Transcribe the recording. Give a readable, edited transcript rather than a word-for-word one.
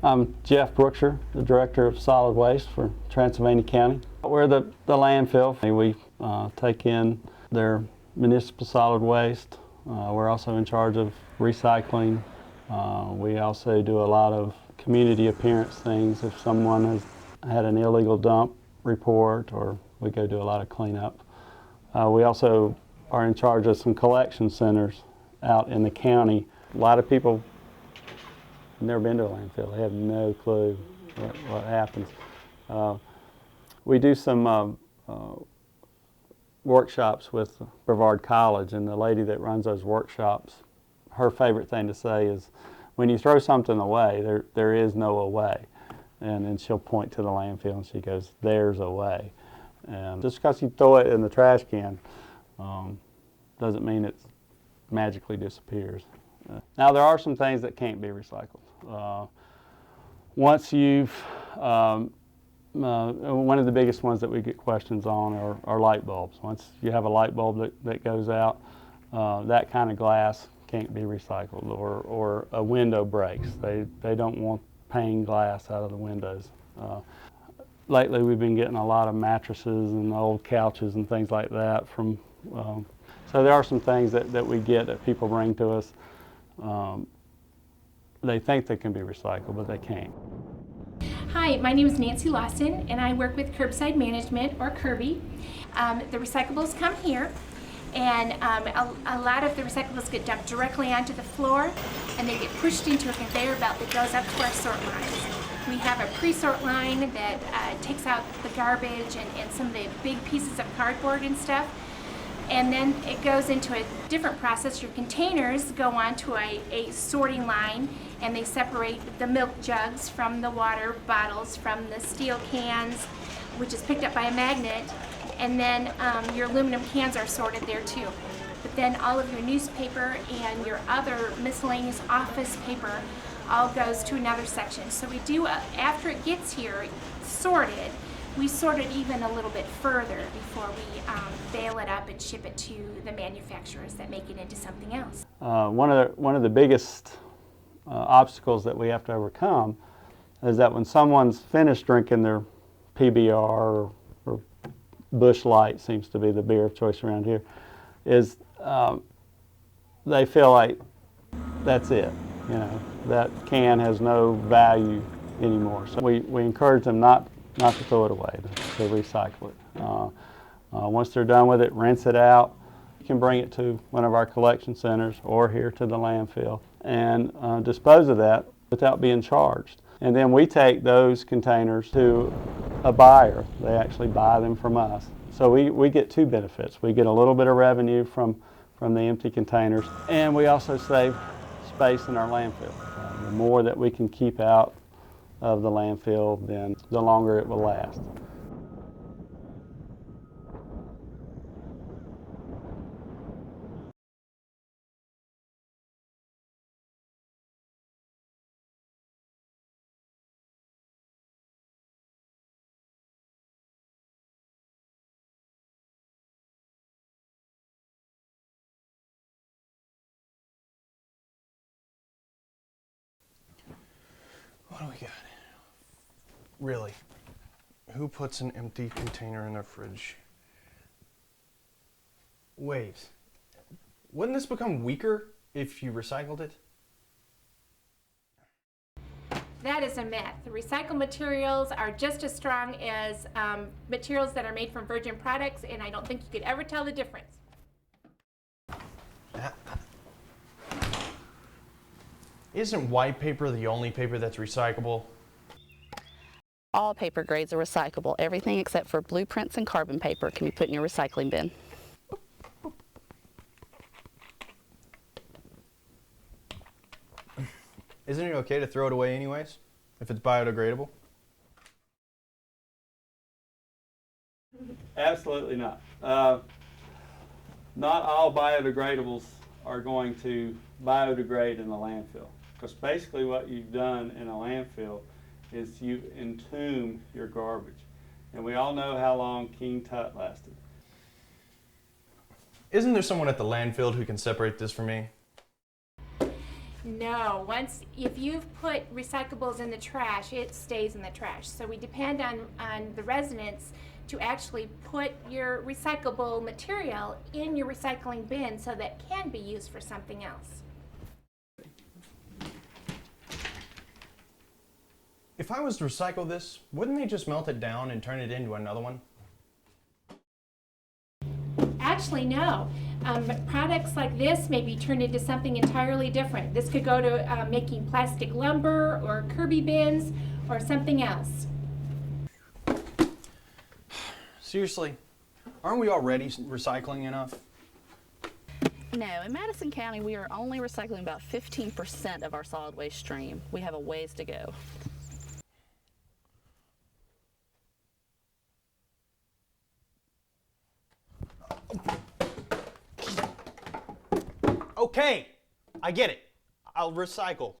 I'm Jeff Brookshire, the Director of Solid Waste for Transylvania County. We're the landfill. We take in their municipal solid waste. We're also in charge of recycling. We also do a lot of community appearance things. If someone has had an illegal dump report, or we go do a lot of cleanup. We also are in charge of some collection centers out in the county. A lot of people have never been to a landfill. They have no clue what happens. We do some workshops with Brevard College, and the lady that runs those workshops, her favorite thing to say is, when you throw something away, there is no away. And then she'll point to the landfill and she goes, "There's a way." And just because you throw it in the trash can doesn't mean it magically disappears. Now there are some things that can't be recycled. Once you've, one of the biggest ones that we get questions on are light bulbs. Once you have a light bulb that goes out, that kind of glass can't be recycled, or a window breaks. They don't want pane glass out of the windows. Lately we've been getting a lot of mattresses and old couches and things like that from, so there are some things that we get that people bring to us. They think they can be recycled, but they can't. Hi, my name is Nancy Lawson, and I work with Curbside Management, or Kirby. The recyclables come here, and a lot of the recyclables get dumped directly onto the floor, and they get pushed into a conveyor belt that goes up to our sort lines. We have a pre-sort line that takes out the garbage and some of the big pieces of cardboard and stuff. And then it goes into a different process. Your containers go onto a sorting line, and they separate the milk jugs from the water bottles, from the steel cans, which is picked up by a magnet. And then your aluminum cans are sorted there too. But then all of your newspaper and your other miscellaneous office paper all goes to another section. So we do, after it gets here sorted, we sort it even a little bit further before we bale it up and ship it to the manufacturers that make it into something else. One of the biggest obstacles that we have to overcome is that when someone's finished drinking their PBR or Busch Light, seems to be the beer of choice around here, is they feel like that's it. You know, that can has no value anymore. So we encourage them not to throw it away, to recycle it. Once they're done with it, rinse it out. You can bring it to one of our collection centers or here to the landfill and dispose of that without being charged. And then we take those containers to a buyer. They actually buy them from us. So we get two benefits. We get a little bit of revenue from the empty containers, and we also save space in our landfill. The more that we can keep out of the landfill, then the longer it will last. What do we got? Really? Who puts an empty container in their fridge? Wait. Wouldn't this become weaker if you recycled it? That is a myth. The recycled materials are just as strong as materials that are made from virgin products, and I don't think you could ever tell the difference. Isn't white paper the only paper that's recyclable? All paper grades are recyclable. Everything except for blueprints and carbon paper can be put in your recycling bin. Isn't it okay to throw it away anyways, if it's biodegradable? Absolutely not. Not all biodegradables are going to biodegrade in the landfill. Because basically what you've done in a landfill is you entomb your garbage. And we all know how long King Tut lasted. Isn't there someone at the landfill who can separate this for me? No, if you've put recyclables in the trash, it stays in the trash. So we depend on the residents to actually put your recyclable material in your recycling bin so that it can be used for something else. If I was to recycle this, wouldn't they just melt it down and turn it into another one? Actually, no. Products like this may be turned into something entirely different. This could go to making plastic lumber or Kirby bins or something else. Seriously, aren't we already recycling enough? No, in Madison County, we are only recycling about 15% of our solid waste stream. We have a ways to go. Okay, I get it. I'll recycle.